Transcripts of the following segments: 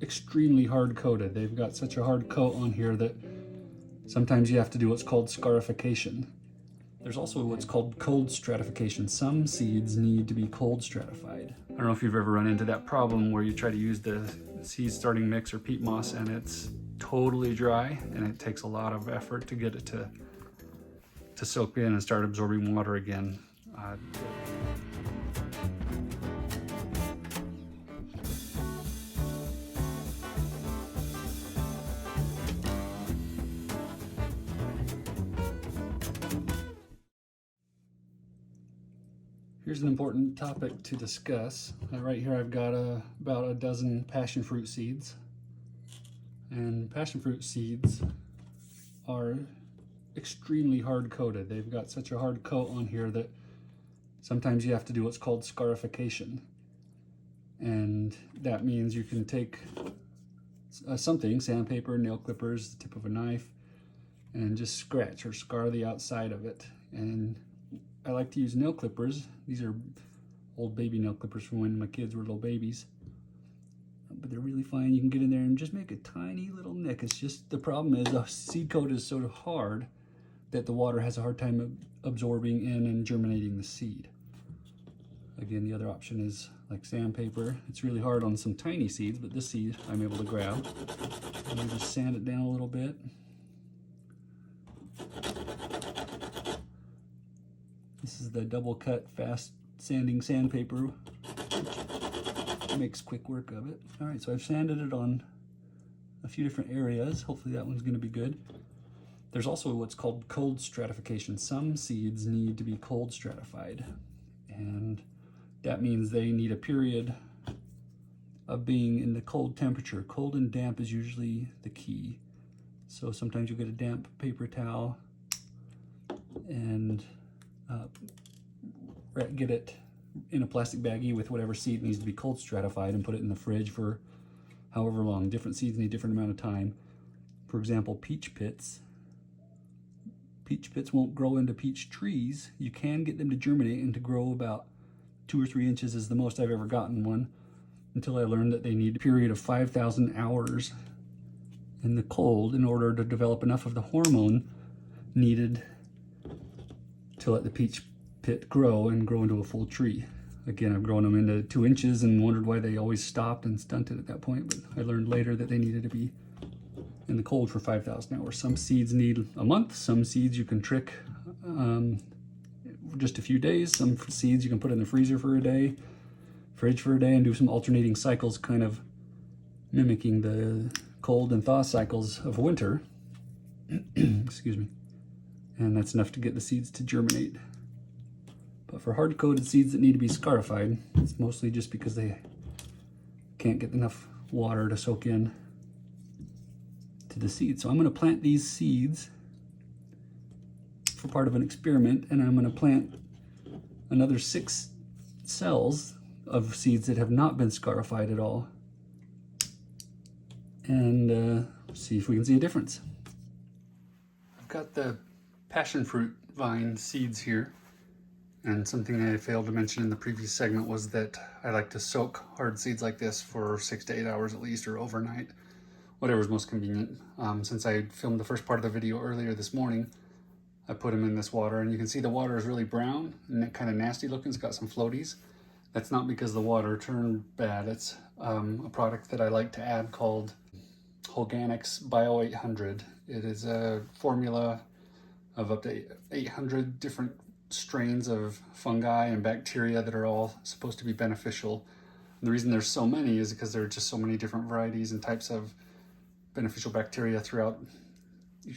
extremely hard coated. They've got such a hard coat on here that sometimes you have to do what's called scarification. There's also what's called cold stratification. Some seeds need to be cold stratified. I don't know if you've ever run into that problem where you try to use the seed starting mix or peat moss and it's totally dry and it takes a lot of effort to get it to soak in and start absorbing water again. Here's an important topic to discuss. Right here I've got about a dozen passion fruit seeds. And passion fruit seeds are extremely hard coated. They've got such a hard coat on here that sometimes you have to do what's called scarification. And that means you can take something, sandpaper, nail clippers, the tip of a knife, and just scratch or scar the outside of it. And I like to use nail clippers. These are old baby nail clippers from when my kids were little babies. But they're really fine. You can get in there and just make a tiny little nick. It's just, the problem is the seed coat is so hard that the water has a hard time absorbing in and germinating the seed. Again, the other option is like sandpaper. It's really hard on some tiny seeds, but this seed I'm able to grab. And I just sand it down a little bit. This is the double cut fast sanding sandpaper, which makes quick work of it. All right, so I've sanded it on a few different areas. Hopefully that one's gonna be good. There's also what's called cold stratification. Some seeds need to be cold stratified, and that means they need a period of being in the cold temperature. Cold and damp is usually the key. So sometimes you'll get a damp paper towel and get it in a plastic baggie with whatever seed needs to be cold stratified and put it in the fridge for however long. Different seeds need a different amount of time. For example, peach pits. Peach pits won't grow into peach trees. You can get them to germinate and to grow about 2 or 3 inches is the most I've ever gotten one, until I learned that they need a period of 5,000 hours in the cold in order to develop enough of the hormone needed to let the peach pit grow and grow into a full tree. Again, I've grown them into 2 inches and wondered why they always stopped and stunted at that point, but I learned later that they needed to be in the cold for 5,000 hours. Some seeds need a month, some seeds you can trick just a few days, some seeds you can put in the freezer for a day, fridge for a day, and do some alternating cycles, kind of mimicking the cold and thaw cycles of winter. Excuse me. And that's enough to get the seeds to germinate. But for hard-coated seeds that need to be scarified, it's mostly just because they can't get enough water to soak in to the seeds. So I'm going to plant these seeds for part of an experiment, and I'm going to plant another 6 cells of seeds that have not been scarified at all, and see if we can see a difference. I've got the passion fruit vine seeds here, and something I failed to mention in the previous segment was that I like to soak hard seeds like this for 6 to 8 hours at least, or overnight, whatever's most convenient. Since I filmed the first part of the video earlier this morning, I put them in this water, and you can see the water is really brown and kind of nasty looking. It's got some floaties. That's not because the water turned bad. It's a product that I like to add called Organics Bio 800. It is a formula of up to 800 different strains of fungi and bacteria that are all supposed to be beneficial. And the reason there's so many is because there are just so many different varieties and types of beneficial bacteria throughout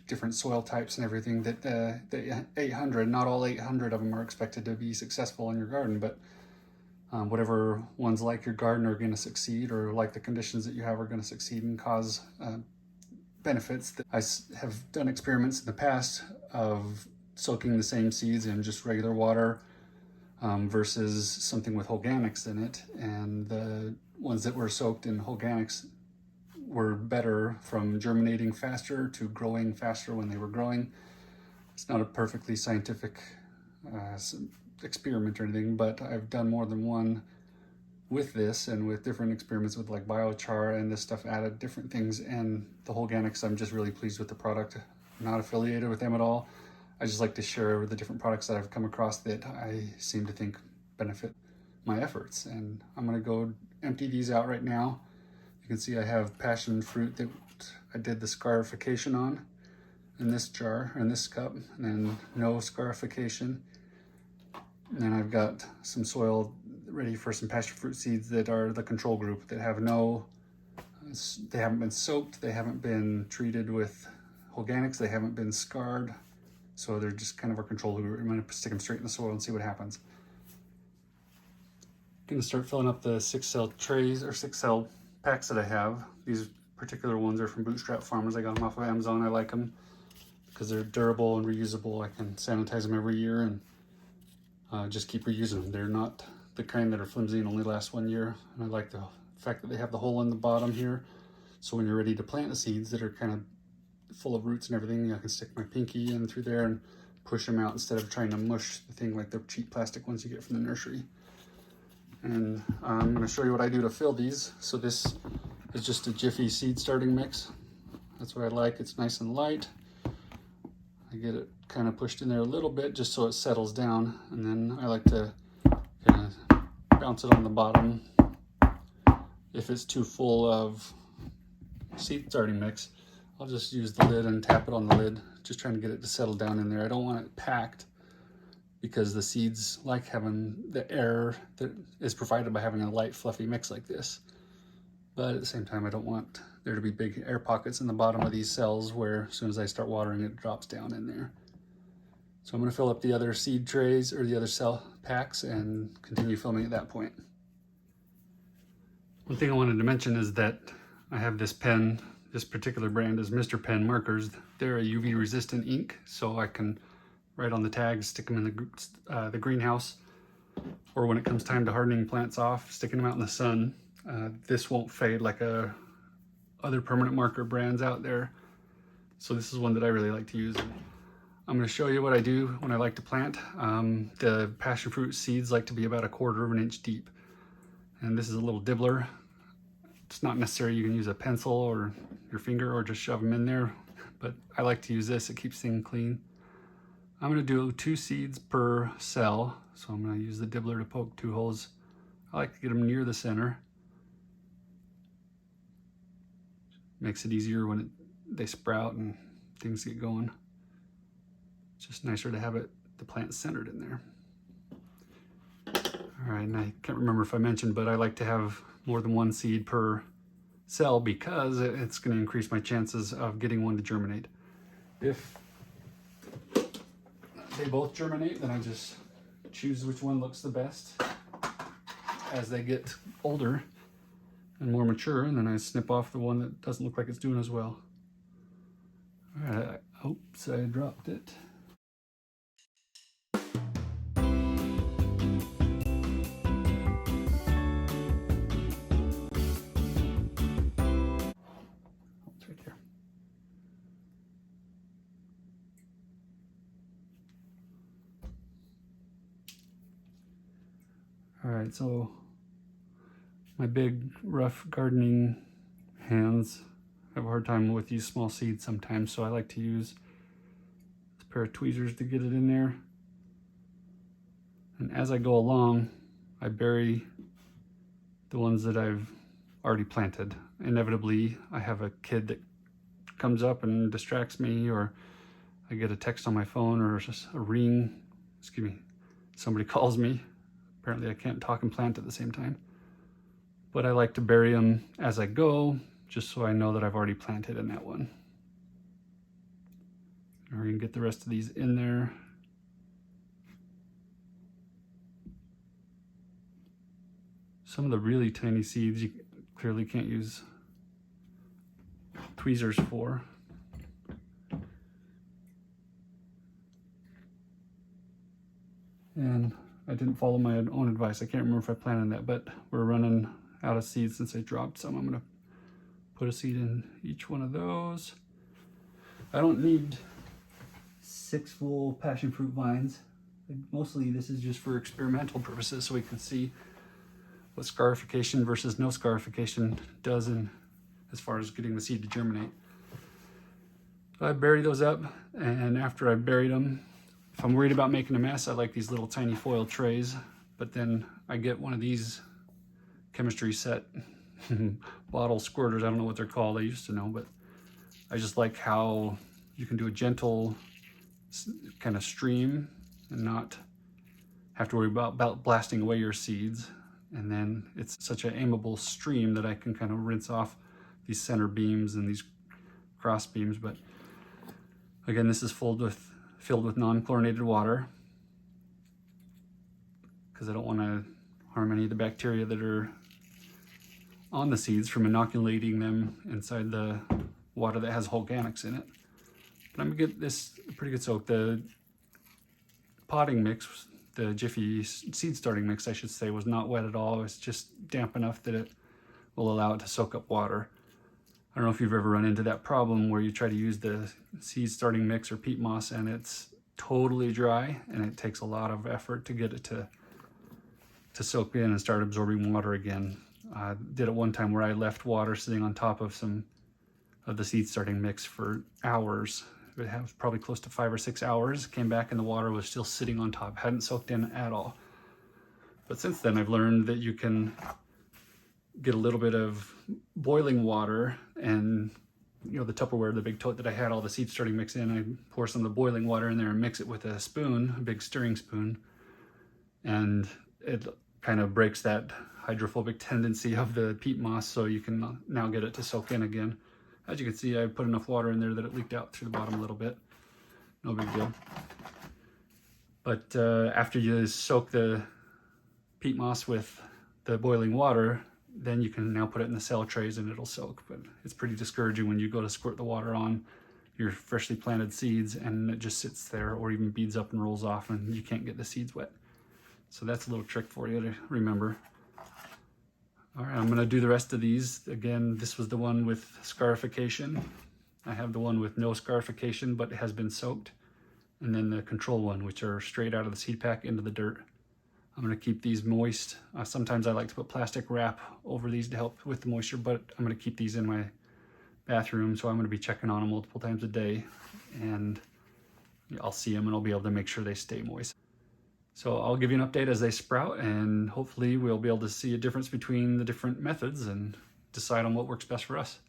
different soil types and everything, that the 800, not all 800 of them are expected to be successful in your garden, but whatever ones like your garden are going to succeed, or like the conditions that you have are going to succeed and cause benefits. I have done experiments in the past of soaking the same seeds in just regular water versus something with organics in it, and the ones that were soaked in organics were better from germinating faster to growing faster when they were growing. It's not a perfectly scientific experiment or anything, but I've done more than one with this and with different experiments with like biochar and this stuff added different things, and the whole organics, I'm just really pleased with the product. I'm not affiliated with them at all. I just like to share the different products that I've come across that I seem to think benefit my efforts. And I'm gonna go empty these out right now. You can see I have passion fruit that I did the scarification on in this jar, in this cup, and then no scarification. And then I've got some soil ready for some passion fruit seeds that are the control group, that have no, they haven't been soaked, they haven't been treated with organics, they haven't been scarred. So they're just kind of our control group. I'm gonna stick them straight in the soil and see what happens. I'm gonna start filling up the 6-cell trays or 6-cell packs that I have. These particular ones are from Bootstrap Farmers. I got them off of Amazon. I like them because they're durable and reusable. I can sanitize them every year and just keep reusing them. They're not the kind that are flimsy and only last 1 year. And I like the fact that they have the hole in the bottom here. So when you're ready to plant the seeds that are kind of full of roots and everything, I can stick my pinky in through there and push them out instead of trying to mush the thing like the cheap plastic ones you get from the nursery. And I'm going to show you what I do to fill these. So this is just a Jiffy seed starting mix. That's what I like. It's nice and light. I get it kind of pushed in there a little bit just so it settles down, and then I like to kind of bounce it on the bottom. If it's too full of seed starting mix, I'll just use the lid and tap it on the lid, just trying to get it to settle down in there. I don't want it packed because the seeds like having the air that is provided by having a light fluffy mix like this. But at the same time, I don't want there to be big air pockets in the bottom of these cells where as soon as I start watering it drops down in there. So I'm going to fill up the other seed trays or the other cell packs and continue filming at that point. One thing I wanted to mention is that I have this pen. This particular brand is Mr. Pen markers. They're a UV resistant ink, so I can write on the tags, stick them in the greenhouse, or when it comes time to hardening plants off, sticking them out in the sun. This won't fade like other permanent marker brands out there. So this is one that I really like to use. I'm going to show you what I do when I like to plant. The passion fruit seeds like to be about 1/4 of an inch deep. And this is a little dibbler. It's not necessary. You can use a pencil or your finger or just shove them in there. But I like to use this. It keeps things clean. I'm going to do 2 seeds per cell. So I'm going to use the dibbler to poke 2 holes. I like to get them near the center. Makes it easier when they sprout and things get going. It's just nicer to have the plant centered in there. All right, and I can't remember if I mentioned, but I like to have more than 1 seed per cell because it's going to increase my chances of getting one to germinate. If they both germinate, then I just choose which one looks the best as they get older and more mature, and then I snip off the one that doesn't look like it's doing as well. All right, oops, I dropped it. It's right here. All right, so my big, rough gardening hands have a hard time with these small seeds sometimes, so I like to use this pair of tweezers to get it in there. And as I go along, I bury the ones that I've already planted. Inevitably, I have a kid that comes up and distracts me, or I get a text on my phone, or just a ring, somebody calls me. Apparently I can't talk and plant at the same time. But I like to bury them as I go, just so I know that I've already planted in that one. And we're gonna get the rest of these in there. Some of the really tiny seeds you clearly can't use tweezers for. And I didn't follow my own advice. I can't remember if I planted that, but we're running out of seeds since I dropped some. I'm gonna put a seed in each one of those. I don't need 6 full passion fruit vines. Mostly this is just for experimental purposes so we can see what scarification versus no scarification does in as far as getting the seed to germinate. So I bury those up, and after I buried them, if I'm worried about making a mess, I like these little tiny foil trays, but then I get one of these chemistry set bottle squirters. I don't know what they're called, I used to know, but I just like how you can do a gentle kind of stream and not have to worry about blasting away your seeds. And then it's such an aimable stream that I can kind of rinse off these center beams and these cross beams. But again, this is filled with non-chlorinated water because I don't want to harm any of the bacteria that are on the seeds from inoculating them inside the water that has organics in it. But I'm gonna get this pretty good soak. The potting mix, the Jiffy seed starting mix, I should say, was not wet at all. It's just damp enough that it will allow it to soak up water. I don't know if you've ever run into that problem where you try to use the seed starting mix or peat moss and it's totally dry, and it takes a lot of effort to get it to soak in and start absorbing water again. I did it one time where I left water sitting on top of some of the seed starting mix for hours. It was probably close to 5 or 6 hours. Came back and the water was still sitting on top, hadn't soaked in at all. But since then I've learned that you can get a little bit of boiling water, and the Tupperware, the big tote that I had all the seed starting mix in, I pour some of the boiling water in there and mix it with a spoon, a big stirring spoon, and it kind of breaks that hydrophobic tendency of the peat moss, so you can now get it to soak in again. As you can see, I put enough water in there that it leaked out through the bottom a little bit. No big deal. But after you soak the peat moss with the boiling water, then you can now put it in the cell trays and it'll soak. But it's pretty discouraging when you go to squirt the water on your freshly planted seeds and it just sits there or even beads up and rolls off and you can't get the seeds wet. So that's a little trick for you to remember. All right, I'm gonna do the rest of these. Again, this was the one with scarification. I have the one with no scarification, but it has been soaked. And then the control one, which are straight out of the seed pack into the dirt. I'm gonna keep these moist. Sometimes I like to put plastic wrap over these to help with the moisture, but I'm gonna keep these in my bathroom, so I'm gonna be checking on them multiple times a day. And I'll see them and I'll be able to make sure they stay moist. So I'll give you an update as they sprout, and hopefully we'll be able to see a difference between the different methods and decide on what works best for us.